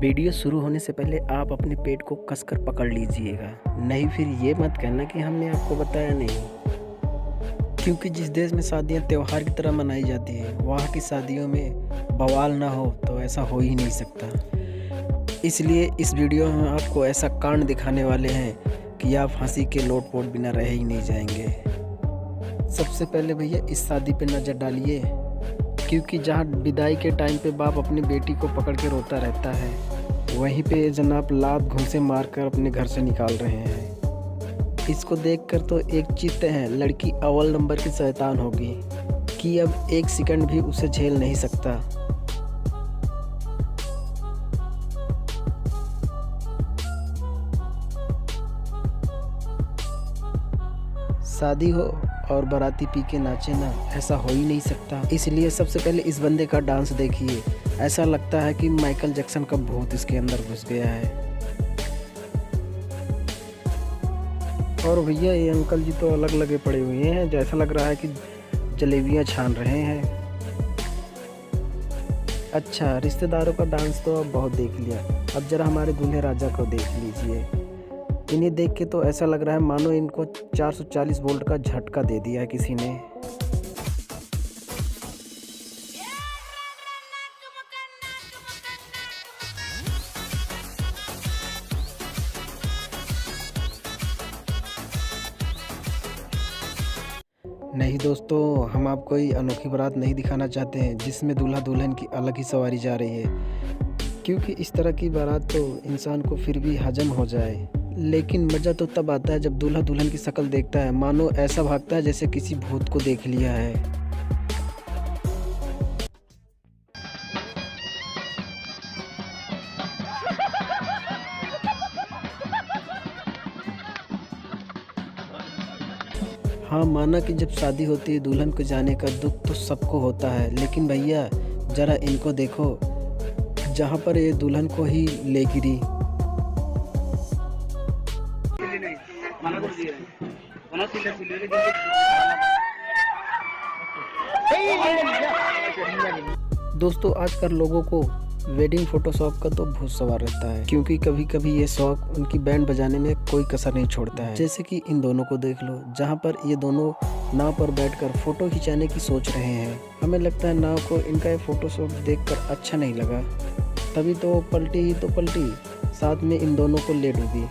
Video शुरू होने से पहले आप अपने पेट को कसकर पकड़ लीजिएगा, नहीं फिर ये मत कहना कि हमने आपको बताया नहीं। क्योंकि जिस देश में शादियां त्यौहार की तरह मनाई जाती है, वहाँ की शादियों में बवाल ना हो तो ऐसा हो ही नहीं सकता। इसलिए इस वीडियो में आपको ऐसा कांड दिखाने वाले हैं कि आप हंसी के लोटपोट बिना रह ही नहीं जाएंगे। सबसे पहले भैया इस शादी पे नज़र डालिए, क्योंकि जहाँ विदाई के टाइम पे बाप अपनी बेटी को पकड़ के रोता रहता है, वहीं पे जनाब लात घूंसे मारकर अपने घर से निकाल रहे हैं। इसको देखकर तो एक चीज तय है, लड़की अव्वल नंबर की शैतान होगी कि अब एक सेकंड भी उसे झेल नहीं सकता। शादी हो और बाराती पी के नाचे ना, ऐसा हो ही नहीं सकता। इसलिए सबसे पहले इस बंदे का डांस देखिए, ऐसा लगता है कि माइकल जैक्सन का भूत इसके अंदर घुस गया है। और भैया ये अंकल जी तो अलग लगे पड़े हुए हैं, जैसा लग रहा है कि जलेबियां छान रहे हैं। अच्छा, रिश्तेदारों का डांस तो अब बहुत देख लिया, अब जरा हमारे दूल्हे राजा को देख लीजिए। इन्हें देख के तो ऐसा लग रहा है मानो इनको 440 वोल्ट का झटका दे दिया है किसी ने। नहीं दोस्तों, हम आपको कोई अनोखी बारात नहीं दिखाना चाहते हैं जिसमें दूल्हा दुल्हन की अलग ही सवारी जा रही है, क्योंकि इस तरह की बारात तो इंसान को फिर भी हजम हो जाए, लेकिन मज़ा तो तब आता है जब दूल्हा दुल्हन की शक्ल देखता है, मानो ऐसा भागता है जैसे किसी भूत को देख लिया है। हाँ, माना कि जब शादी होती है दुल्हन को जाने का दुख तो सबको होता है, लेकिन भैया जरा इनको देखो, जहाँ पर ये दुल्हन को ही ले गिरी। दोस्तों आजकल लोगों को वेडिंग फोटोशॉप का तो भूत सवार रहता है, क्योंकि कभी कभी ये शौक उनकी बैंड बजाने में कोई कसर नहीं छोड़ता है। जैसे कि इन दोनों को देख लो, जहाँ पर ये दोनों नाव पर बैठकर फोटो खिंचाने की सोच रहे हैं। हमें लगता है नाव को इनका ये फोटोशॉप देखकर अच्छा नहीं लगा, तभी तो पलटी ही तो पलटी, साथ में इन दोनों को ले डूबी।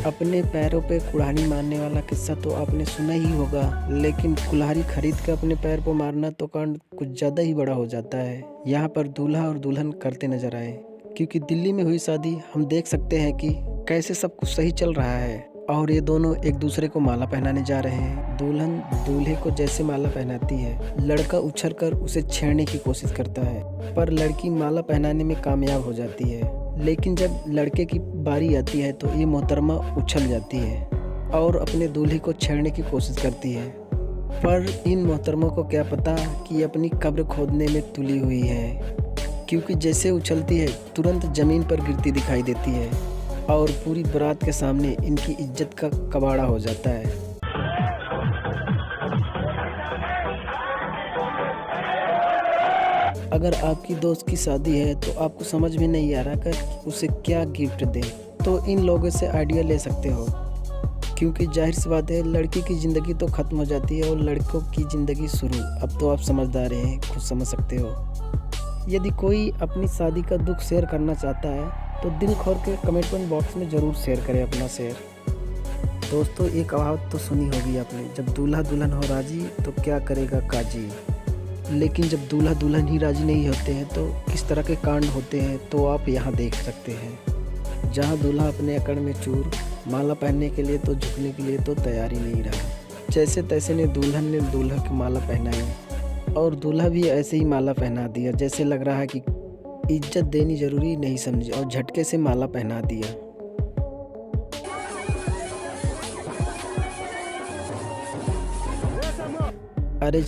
अपने पैरों पे कुल्हाड़ी मारने वाला किस्सा तो आपने सुना ही होगा, लेकिन कुल्हाड़ी खरीद कर अपने पैर पर मारना तो कांड कुछ ज़्यादा ही बड़ा हो जाता है। यहाँ पर दूल्हा और दुल्हन करते नजर आए, क्योंकि दिल्ली में हुई शादी हम देख सकते हैं कि कैसे सब कुछ सही चल रहा है और ये दोनों एक दूसरे को माला पहनाने जा रहे हैं। दुल्हन दूल्हे को जैसे माला पहनाती है, लड़का उछलकर उसे छेड़ने की कोशिश करता है, पर लड़की माला पहनाने में कामयाब हो जाती है। लेकिन जब लड़के की बारी आती है तो ये मोहतरमा उछल जाती है और अपने दूल्हे को छेड़ने की कोशिश करती है, पर इन मोहतरमों को क्या पता कि अपनी कब्र खोदने में तुली हुई है, क्योंकि जैसे उछलती है तुरंत ज़मीन पर गिरती दिखाई देती है और पूरी बारात के सामने इनकी इज्जत का कबाड़ा हो जाता है। अगर आपकी दोस्त की शादी है तो आपको समझ में नहीं आ रहा कि उसे क्या गिफ्ट दें, तो इन लोगों से आइडिया ले सकते हो, क्योंकि जाहिर सी बात है लड़की की ज़िंदगी तो ख़त्म हो जाती है और लड़कों की ज़िंदगी शुरू। अब तो आप समझदार हैं, खुद समझ सकते हो। यदि कोई अपनी शादी का दुख शेयर करना चाहता है तो दिल खोल के कमेंट बॉक्स में ज़रूर शेयर करें अपना शेयर। दोस्तों एक कहावत तो सुनी होगी आपने, जब दूल्हा दुल्हन हो राजी तो क्या करेगा काजी। लेकिन जब दूल्हा दुल्हन ही राजी नहीं होते हैं तो किस तरह के कांड होते हैं तो आप यहाँ देख सकते हैं। जहाँ दूल्हा अपने अकड़ में चूर, माला पहनने के लिए तो झुकने के लिए तो तैयार ही नहीं रहा। जैसे तैसे ने दुल्हन ने दूल्हा की माला पहनाई और दूल्हा भी ऐसे ही माला पहना दिया, जैसे लग रहा है कि इज्जत देनी जरूरी नहीं समझी और झटके से माला पहना दिया। अरे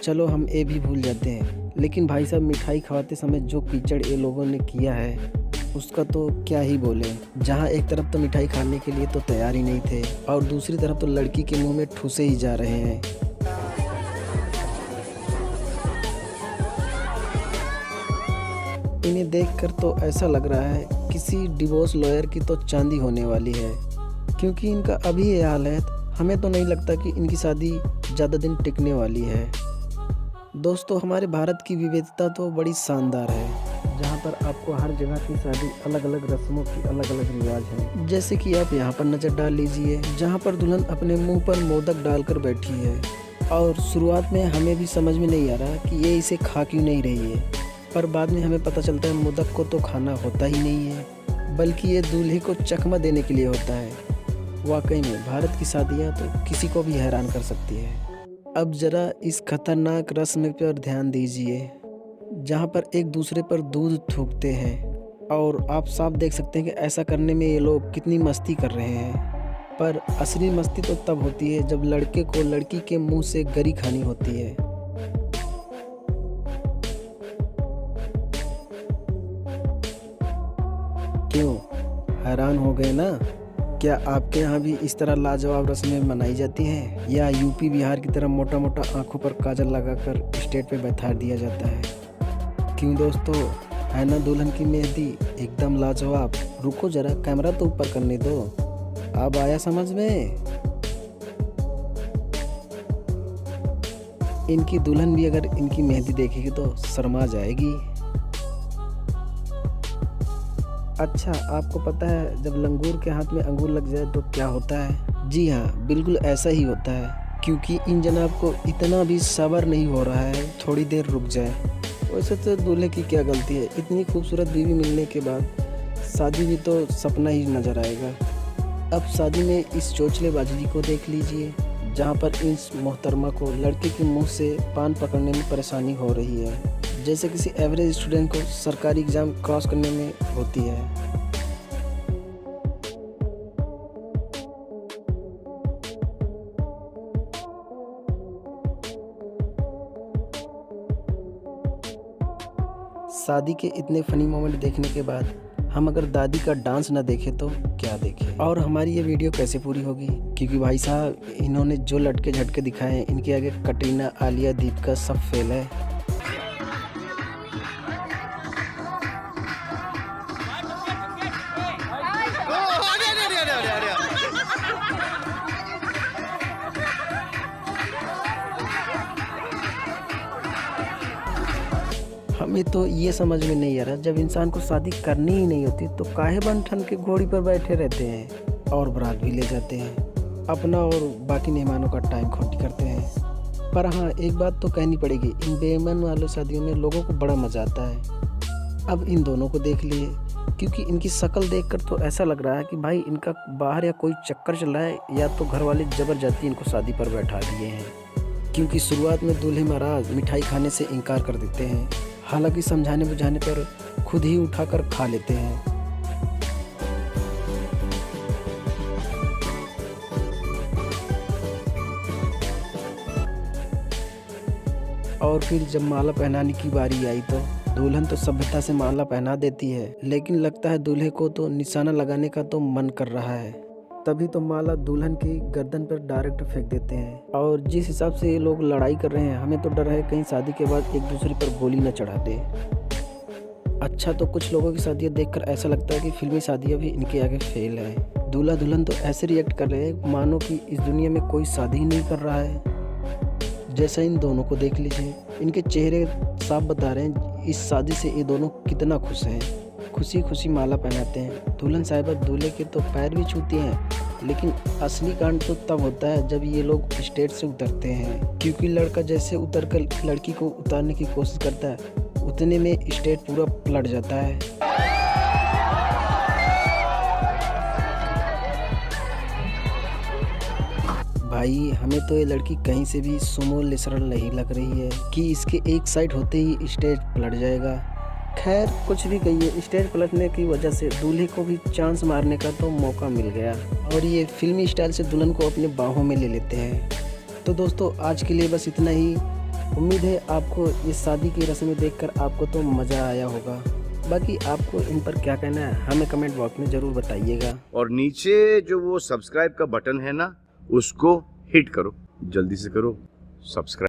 चलो हम ये भी भूल जाते हैं, लेकिन भाई साहब मिठाई खवाते समय जो कीचड़ ये लोगों ने किया है उसका तो क्या ही बोले। जहाँ एक तरफ तो मिठाई खाने के लिए तो तैयार ही नहीं थे और दूसरी तरफ तो लड़की के मुंह में ठूसे ही जा रहे हैं। इन्हें देखकर तो ऐसा लग रहा है किसी डिवोर्स लॉयर की तो चांदी होने वाली है, क्योंकि इनका अभी ये हाल है। हमें तो नहीं लगता कि इनकी शादी ज़्यादा दिन टिकने वाली है। दोस्तों, हमारे भारत की विविधता तो बड़ी शानदार है, जहाँ पर आपको हर जगह की शादी अलग अलग रस्मों की अलग अलग रिवाज है। जैसे कि आप यहाँ पर नज़र डाल लीजिए, जहाँ पर दुल्हन अपने मुंह पर मोदक डालकर बैठी है और शुरुआत में हमें भी समझ में नहीं आ रहा कि ये इसे खा क्यों नहीं रही है, पर बाद में हमें पता चलता है मोदक को तो खाना होता ही नहीं है, बल्कि ये दूल्हे को चकमा देने के लिए होता है। वाकई में भारत की शादियाँ तो किसी को भी हैरान कर सकती है। अब ज़रा इस खतरनाक रस्म पर ध्यान दीजिए, जहाँ पर एक दूसरे पर दूध थूकते हैं और आप साफ देख सकते हैं कि ऐसा करने में ये लोग कितनी मस्ती कर रहे हैं। पर असली मस्ती तो तब होती है जब लड़के को लड़की के मुंह से गरी खानी होती है। क्यों, हैरान हो गए ना? क्या आपके यहाँ भी इस तरह लाजवाब रस्में मनाई जाती हैं, या यूपी बिहार की तरह मोटा मोटा आंखों पर काजल लगाकर स्टेज पे बैठा दिया जाता है? क्यों दोस्तों, है ना दुल्हन की मेहंदी एकदम लाजवाब? रुको जरा, कैमरा तो ऊपर करने दो। अब आया समझ में? इनकी दुल्हन भी अगर इनकी मेहंदी देखेगी तो शर्मा जाएगी। अच्छा, आपको पता है जब लंगूर के हाथ में अंगूर लग जाए तो क्या होता है? जी हाँ, बिल्कुल ऐसा ही होता है, क्योंकि इन जनाब को इतना भी सब्र नहीं हो रहा है थोड़ी देर रुक जाए। वैसे तो दूल्हे की क्या गलती है, इतनी खूबसूरत बीवी मिलने के बाद शादी भी तो सपना ही नज़र आएगा। अब शादी में इस चोचलेबाजी को देख लीजिए, जहाँ पर इस मोहतरमा को लड़के के मुँह से पान पकड़ने में परेशानी हो रही है, जैसे किसी एवरेज स्टूडेंट को सरकारी एग्ज़ाम क्रॉस करने में होती है। शादी के इतने फनी मोमेंट देखने के बाद हम अगर दादी का डांस ना देखें तो क्या देखें? और हमारी ये वीडियो कैसे पूरी होगी, क्योंकि भाई साहब इन्होंने जो लटके झटके दिखाए हैं, इनके आगे कटरीना, आलिया, दीपिका सब फेल है। हमें तो ये समझ में नहीं आ रहा, जब इंसान को शादी करनी ही नहीं होती तो काहे बन ठन के घोड़ी पर बैठे रहते हैं और बारात भी ले जाते हैं, अपना और बाकी मेहमानों का टाइम खोटी करते हैं। पर हाँ, एक बात तो कहनी पड़ेगी, इन बेईमान वालों शादियों में लोगों को बड़ा मज़ा आता है। अब इन दोनों को देख लिए, क्योंकि इनकी शक्ल देखकर तो ऐसा लग रहा है कि भाई इनका बाहर या कोई चक्कर चल रहा है, या तो घर वाले जबरदस्ती इनको शादी पर बैठा दिए हैं। क्योंकि शुरुआत में दूल्हे महाराज मिठाई खाने से इनकार कर देते हैं, हालांकि समझाने बुझाने पर खुद ही उठाकर खा लेते हैं। और फिर जब माला पहनाने की बारी आई तो दुल्हन तो सभ्यता से माला पहना देती है, लेकिन लगता है दूल्हे को तो निशाना लगाने का तो मन कर रहा है। तभी तो माला दुल्हन की गर्दन पर डायरेक्ट फेंक देते हैं। और जिस हिसाब से ये लोग लड़ाई कर रहे हैं, हमें तो डर है कहीं शादी के बाद एक दूसरे पर गोली न चढ़ा दे। अच्छा, तो कुछ लोगों की शादियाँ देखकर ऐसा लगता है कि फिल्मी शादियाँ भी इनके आगे फेल है। दूल्हा दुल्हन तो ऐसे रिएक्ट कर रहे हैं मानो कि इस दुनिया में कोई शादी ही नहीं कर रहा है। जैसा इन दोनों को देख लीजिए, इनके चेहरे साफ बता रहे हैं इस शादी से ये दोनों कितना खुश हैं। खुशी खुशी माला पहनाते हैं, दुल्हन साहिबा दूल्हे के तो पैर भी छूती हैं। लेकिन असली कांड तो तब होता है जब ये लोग स्टेज से उतरते हैं, क्योंकि लड़का जैसे उतरकर लड़की को उतारने की कोशिश करता है, उतने में स्टेज पूरा पलट जाता है। भाई, हमें तो ये लड़की कहीं से भी सुमो लेसरल नहीं लग रही है कि इसके एक साइड होते ही स्टेज पलट जाएगा। खैर, कुछ भी कहिए, स्टेज पलटने की वजह से दूल्हे को भी चांस मारने का तो मौका मिल गया और ये फिल्मी स्टाइल से दुल्हन को अपने बाहों में ले लेते हैं। तो दोस्तों, आज के लिए बस इतना ही। उम्मीद है आपको ये शादी की रस्में देखकर आपको तो मज़ा आया होगा। बाकी आपको इन पर क्या कहना है हमें कमेंट बॉक्स में ज़रूर बताइएगा। और नीचे जो वो सब्सक्राइब का बटन है ना, उसको हिट करो, जल्दी से करो सब्सक्राइब।